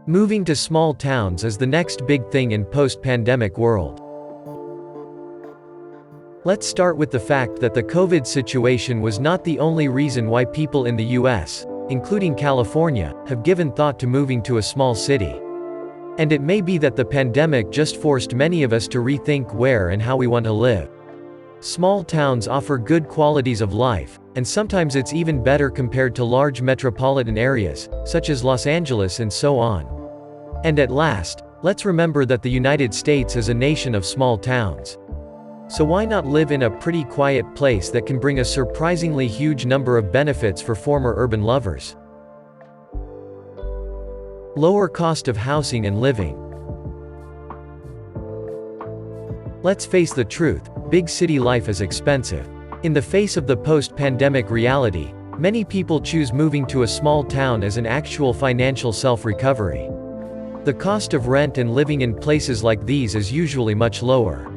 Moving to small towns is the next big thing in post-pandemic world. Let's start with the fact that the COVID situation was not the only reason why people in the US, including California, have given thought to moving to a small city. And it may be that the pandemic just forced many of us to rethink where and how we want to live. Small towns offer good qualities of life, and sometimes it's even better compared to large metropolitan areas, such as Los Angeles and so on. And at last, let's remember that the United States is a nation of small towns. So why not live in a pretty quiet place that can bring a surprisingly huge number of benefits for former urban lovers? Lower cost of housing and living. Let's face the truth, big city life is expensive. In the face of the post-pandemic reality, many people choose moving to a small town as an actual financial self-recovery. The cost of rent and living in places like these is usually much lower.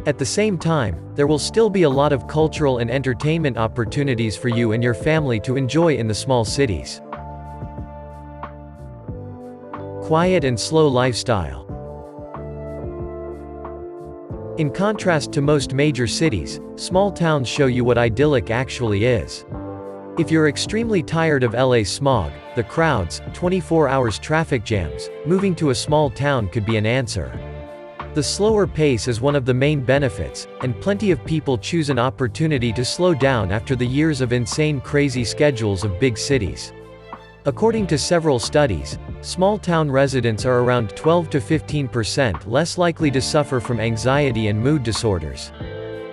At the same time, there will still be a lot of cultural and entertainment opportunities for you and your family to enjoy in the small cities. Quiet and slow lifestyle. In contrast to most major cities, small towns show you what idyllic actually is. If you're extremely tired of LA's smog, the crowds, 24 hours traffic jams, moving to a small town could be an answer. The slower pace is one of the main benefits, and plenty of people choose an opportunity to slow down after the years of insane crazy schedules of big cities. According to several studies, small-town residents are around 12 to 15% less likely to suffer from anxiety and mood disorders.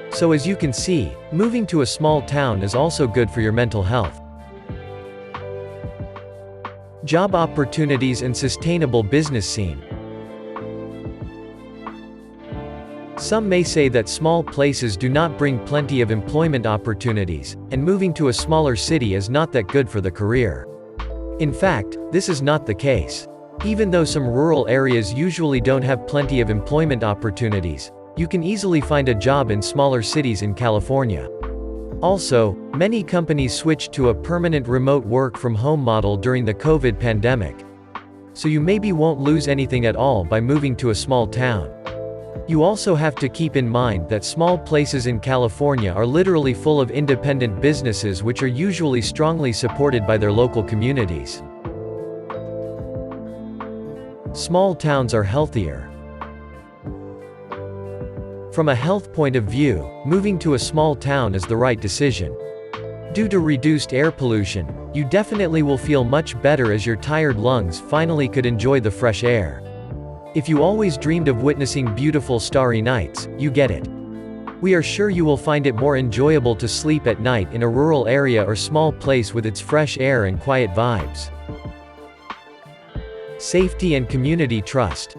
So as you can see, moving to a small town is also good for your mental health. Job opportunities and sustainable business scene. Some may say that small places do not bring plenty of employment opportunities, and moving to a smaller city is not that good for the career. In fact, this is not the case. Even though some rural areas usually don't have plenty of employment opportunities, you can easily find a job in smaller cities in California. Also, many companies switched to a permanent remote work from home model during the COVID pandemic. So you maybe won't lose anything at all by moving to a small town. You also have to keep in mind that small places in California are literally full of independent businesses which are usually strongly supported by their local communities. Small towns are healthier. From a health point of view, moving to a small town is the right decision. Due to reduced air pollution, you definitely will feel much better as your tired lungs finally could enjoy the fresh air. If you always dreamed of witnessing beautiful starry nights, you get it. We are sure you will find it more enjoyable to sleep at night in a rural area or small place with its fresh air and quiet vibes. Safety and community trust.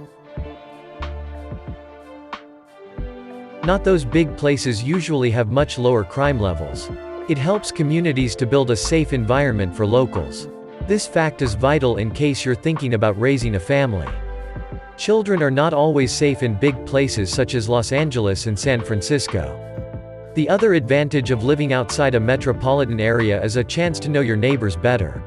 Not those big places usually have much lower crime levels. It helps communities to build a safe environment for locals. This fact is vital in case you're thinking about raising a family. Children are not always safe in big places such as Los Angeles and San Francisco. The other advantage of living outside a metropolitan area is a chance to know your neighbors better.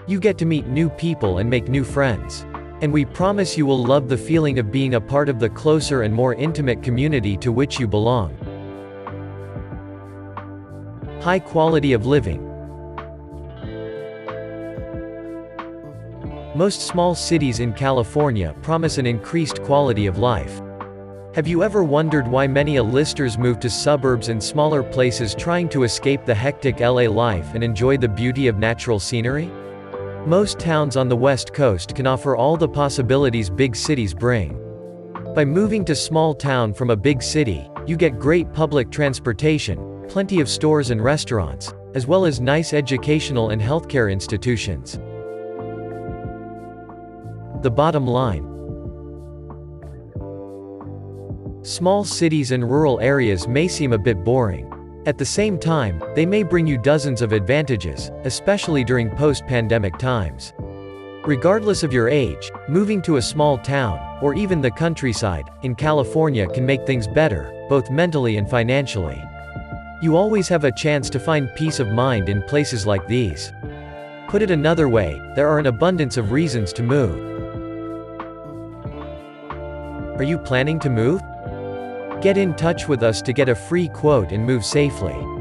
You get to meet new people and make new friends. And we promise you will love the feeling of being a part of the closer and more intimate community to which you belong. High quality of living. Most small cities in California promise an increased quality of life. Have you ever wondered why many A-listers move to suburbs and smaller places trying to escape the hectic LA life and enjoy the beauty of natural scenery? Most towns on the West Coast can offer all the possibilities big cities bring. By moving to small town from a big city, you get great public transportation, plenty of stores and restaurants, as well as nice educational and healthcare institutions. The bottom line. Small cities and rural areas may seem a bit boring. At the same time, they may bring you dozens of advantages, especially during post-pandemic times. Regardless of your age, moving to a small town, or even the countryside, in California can make things better, both mentally and financially. You always have a chance to find peace of mind in places like these. Put it another way, there are an abundance of reasons to move. Are you planning to move? Get in touch with us to get a free quote and move safely.